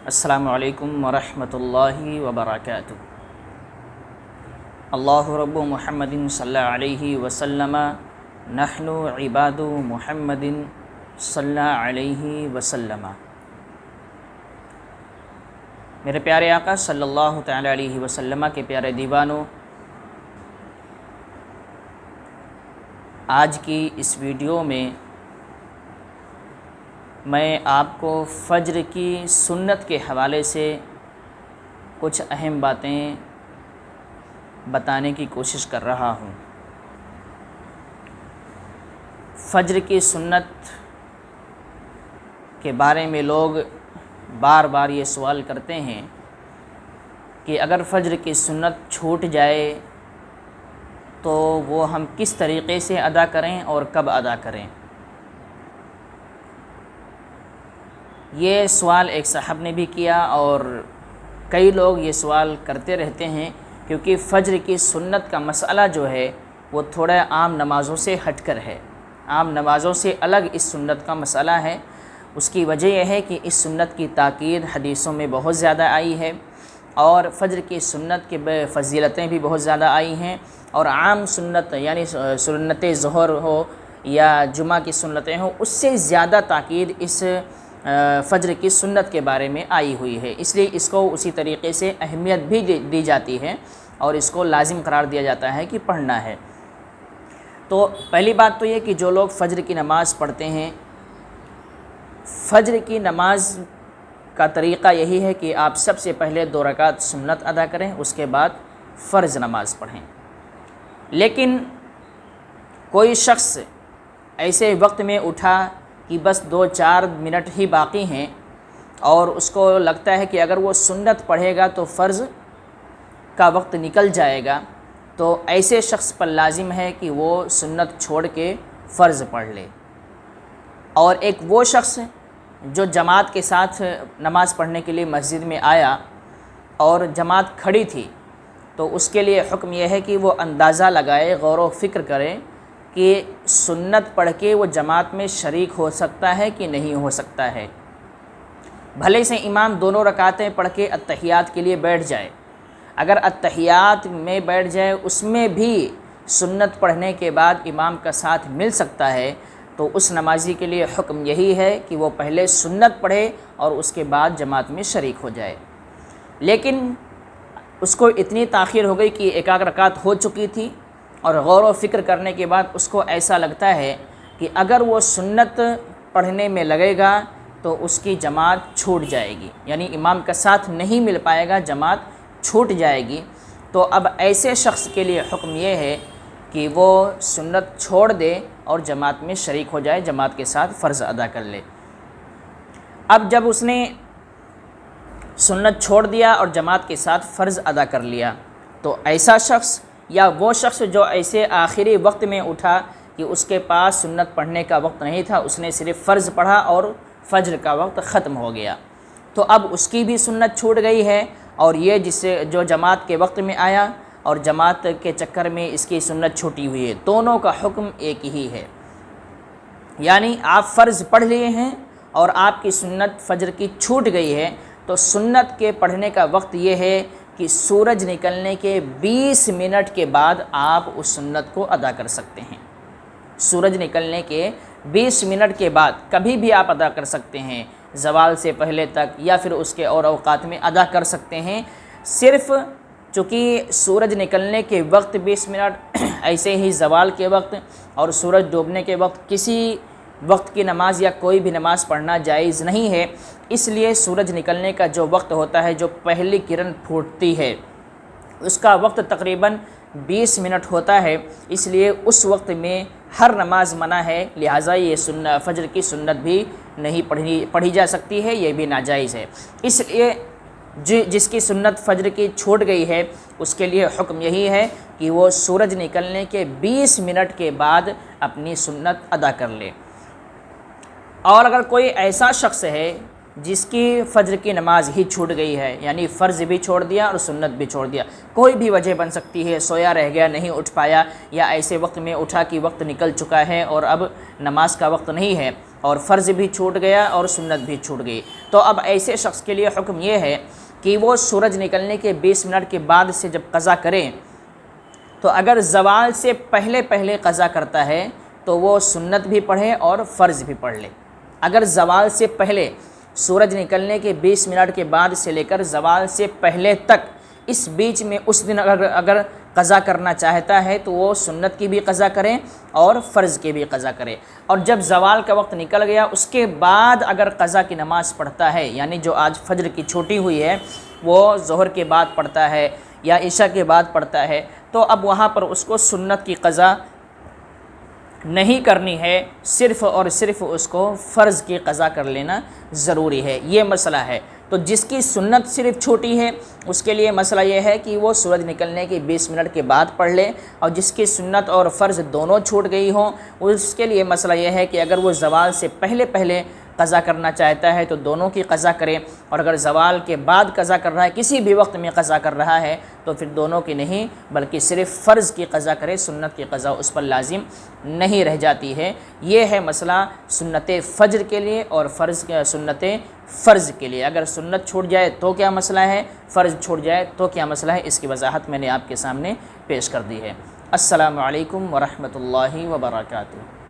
السلام علیکم ورحمۃ اللہ وبرکاتہ۔ اللہ رب محمد صلی اللہ علیہ وسلم نحن عباد محمد صلی اللہ علیہ وسلم۔ میرے پیارے آقا صلی اللہ تعالی علیہ وسلم کے پیارے دیوانوں، آج کی اس ویڈیو میں آپ کو فجر کی سنت کے حوالے سے کچھ اہم باتیں بتانے کی کوشش کر رہا ہوں۔ فجر کی سنت کے بارے میں لوگ بار بار یہ سوال کرتے ہیں کہ اگر فجر کی سنت چھوٹ جائے تو وہ ہم کس طریقے سے ادا کریں اور کب ادا کریں۔ یہ سوال ایک صاحب نے بھی کیا اور کئی لوگ یہ سوال کرتے رہتے ہیں، کیونکہ فجر کی سنت کا مسئلہ جو ہے وہ تھوڑا عام نمازوں سے ہٹ کر ہے، عام نمازوں سے الگ اس سنت کا مسئلہ ہے۔ اس کی وجہ یہ ہے کہ اس سنت کی تاکید حدیثوں میں بہت زیادہ آئی ہے اور فجر کی سنت کی فضیلتیں بھی بہت زیادہ آئی ہیں، اور عام سنت یعنی سنت ظہر ہو یا جمعہ کی سنتیں ہوں، اس سے زیادہ تاکید اس فجر کی سنت کے بارے میں آئی ہوئی ہے، اس لیے اس کو اسی طریقے سے اہمیت بھی دی جاتی ہے اور اس کو لازم قرار دیا جاتا ہے کہ پڑھنا ہے۔ تو پہلی بات تو یہ کہ جو لوگ فجر کی نماز پڑھتے ہیں، فجر کی نماز کا طریقہ یہی ہے کہ آپ سب سے پہلے 2 رکعت سنت ادا کریں، اس کے بعد فرض نماز پڑھیں۔ لیکن کوئی شخص ایسے وقت میں اٹھا کہ بس 2-4 منٹ ہی باقی ہیں اور اس کو لگتا ہے کہ اگر وہ سنت پڑھے گا تو فرض کا وقت نکل جائے گا، تو ایسے شخص پر لازم ہے کہ وہ سنت چھوڑ کے فرض پڑھ لے۔ اور ایک وہ شخص جو جماعت کے ساتھ نماز پڑھنے کے لیے مسجد میں آیا اور جماعت کھڑی تھی، تو اس کے لیے حکم یہ ہے کہ وہ اندازہ لگائے، غور و فکر کرے کہ سنت پڑھ کے وہ جماعت میں شریک ہو سکتا ہے کہ نہیں ہو سکتا ہے۔ بھلے سے امام 2 رکعتیں پڑھ کے اتحیات کے لیے بیٹھ جائے، اگر اتحیات میں بیٹھ جائے اس میں بھی سنت پڑھنے کے بعد امام کا ساتھ مل سکتا ہے، تو اس نمازی کے لیے حکم یہی ہے کہ وہ پہلے سنت پڑھے اور اس کے بعد جماعت میں شریک ہو جائے۔ لیکن اس کو اتنی تاخیر ہو گئی کہ 1 رکعت ہو چکی تھی، اور غور و فکر کرنے کے بعد اس کو ایسا لگتا ہے کہ اگر وہ سنت پڑھنے میں لگے گا تو اس کی جماعت چھوٹ جائے گی، یعنی امام کا ساتھ نہیں مل پائے گا، جماعت چھوٹ جائے گی۔ تو اب ایسے شخص کے لیے حکم یہ ہے کہ وہ سنت چھوڑ دے اور جماعت میں شریک ہو جائے، جماعت کے ساتھ فرض ادا کر لے۔ اب جب اس نے سنت چھوڑ دیا اور جماعت کے ساتھ فرض ادا کر لیا، تو ایسا شخص یا وہ شخص جو ایسے آخری وقت میں اٹھا کہ اس کے پاس سنت پڑھنے کا وقت نہیں تھا، اس نے صرف فرض پڑھا اور فجر کا وقت ختم ہو گیا، تو اب اس کی بھی سنت چھوٹ گئی ہے، اور یہ جو جماعت کے وقت میں آیا اور جماعت کے چکر میں اس کی سنت چھوٹی ہوئی ہے، دونوں کا حکم ایک ہی ہے۔ یعنی آپ فرض پڑھ لیے ہیں اور آپ کی سنت فجر کی چھوٹ گئی ہے، تو سنت کے پڑھنے کا وقت یہ ہے کہ سورج نکلنے کے 20 منٹ کے بعد آپ اس سنت کو ادا کر سکتے ہیں۔ سورج نکلنے کے 20 منٹ کے بعد کبھی بھی آپ ادا کر سکتے ہیں، زوال سے پہلے تک یا پھر اس کے اور اوقات میں ادا کر سکتے ہیں۔ صرف چونکہ سورج نکلنے کے وقت 20 منٹ، ایسے ہی زوال کے وقت اور سورج ڈوبنے کے وقت کسی وقت کی نماز یا کوئی بھی نماز پڑھنا جائز نہیں ہے، اس لیے سورج نکلنے کا جو وقت ہوتا ہے، جو پہلی کرن پھوٹتی ہے، اس کا وقت تقریباً 20 منٹ ہوتا ہے، اس لیے اس وقت میں ہر نماز منع ہے، لہٰذا یہ فجر کی سنت بھی نہیں پڑھی جا سکتی ہے، یہ بھی ناجائز ہے۔ اس لیے جس کی سنت فجر کی چھوٹ گئی ہے اس کے لیے حکم یہی ہے کہ وہ سورج نکلنے کے 20 منٹ کے بعد اپنی سنت ادا کر لے۔ اور اگر کوئی ایسا شخص ہے جس کی فجر کی نماز ہی چھوٹ گئی ہے، یعنی فرض بھی چھوڑ دیا اور سنت بھی چھوڑ دیا، کوئی بھی وجہ بن سکتی ہے، سویا رہ گیا، نہیں اٹھ پایا، یا ایسے وقت میں اٹھا کہ وقت نکل چکا ہے اور اب نماز کا وقت نہیں ہے، اور فرض بھی چھوٹ گیا اور سنت بھی چھوٹ گئی۔ تو اب ایسے شخص کے لیے حکم یہ ہے کہ وہ سورج نکلنے کے 20 منٹ کے بعد سے جب قضا کرے تو اگر زوال سے پہلے پہلے قضا کرتا ہے تو وہ سنت بھی پڑھے اور فرض بھی پڑھ لے۔ اگر زوال سے پہلے سورج نکلنے کے 20 منٹ کے بعد سے لے کر زوال سے پہلے تک اس بیچ میں اس دن اگر قضا کرنا چاہتا ہے تو وہ سنت کی بھی قضا کرے اور فرض کی بھی قضا کرے، اور جب زوال کا وقت نکل گیا اس کے بعد اگر قضا کی نماز پڑھتا ہے، یعنی جو آج فجر کی چھوٹی ہوئی ہے وہ ظہر کے بعد پڑھتا ہے یا عشاء کے بعد پڑھتا ہے، تو اب وہاں پر اس کو سنت کی قضا نہیں کرنی ہے، صرف اور صرف اس کو فرض کی قضا کر لینا ضروری ہے۔ یہ مسئلہ ہے۔ تو جس کی سنت صرف چھوٹی ہے اس کے لیے مسئلہ یہ ہے کہ وہ سورج نکلنے کے 20 منٹ کے بعد پڑھ لے، اور جس کی سنت اور فرض دونوں چھوٹ گئی ہوں اس کے لیے مسئلہ یہ ہے کہ اگر وہ زوال سے پہلے پہلے قضا کرنا چاہتا ہے تو دونوں کی قضا کرے، اور اگر زوال کے بعد قضا کر رہا ہے، کسی بھی وقت میں قضا کر رہا ہے تو پھر دونوں کی نہیں بلکہ صرف فرض کی قضا کرے، سنت کی قضا اس پر لازم نہیں رہ جاتی ہے۔ یہ ہے مسئلہ سنت فجر کے لیے اور سنت فرض کے لیے۔ اگر سنت چھوٹ جائے تو کیا مسئلہ ہے، فرض چھوٹ جائے تو کیا مسئلہ ہے، اس کی وضاحت میں نے آپ کے سامنے پیش کر دی ہے۔ السلام علیکم ورحمۃ اللہ وبرکاتہ۔